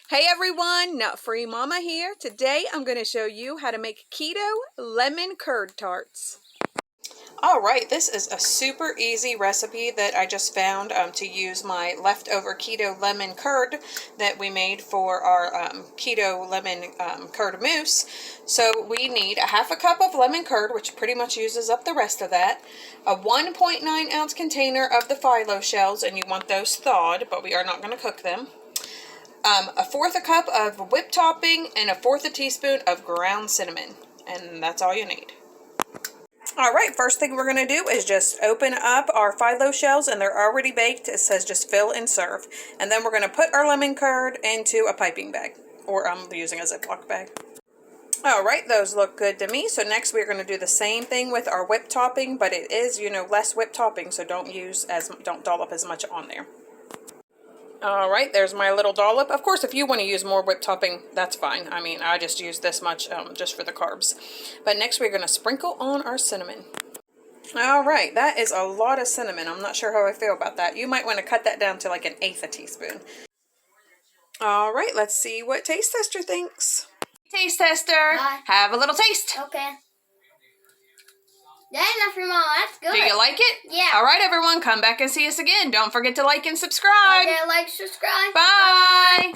Hey everyone, Nut Free Mama here. Today I'm going to show you how to make keto lemon curd tarts. Alright, this is a super easy recipe that I just found to use my leftover keto lemon curd that we made for our keto lemon curd mousse. So we need a half a cup of lemon curd, which pretty much uses up the rest of that, a 1.9 ounce container of the phyllo shells, and you want those thawed, but we are not going to cook them. A fourth a cup of whipped topping and a fourth a teaspoon of ground cinnamon. And that's all you need. Alright, first thing we're going to do is just open up our phyllo shells, and they're already baked. It says just fill and serve. And then we're going to put our lemon curd into a piping bag. Or I'm using a ziploc bag. Alright, those look good to me. So next we're going to do the same thing with our whipped topping, but it is, less whipped topping, so don't dollop as much on there. Alright, there's my little dollop. Of course, if you want to use more whipped topping, that's fine. I mean, I just use this much just for the carbs. But next we're going to sprinkle on our cinnamon. Alright, that is a lot of cinnamon. I'm not sure how I feel about that. You might want to cut that down to like 1/8 a teaspoon. Alright, let's see what Taste Tester thinks. Taste Tester, Hi. have a little taste. Okay. That's enough for Mom. That's good. Do you like it? Yeah. Alright, everyone, come back and see us again. Don't forget to like and subscribe. Okay, like, subscribe. Bye.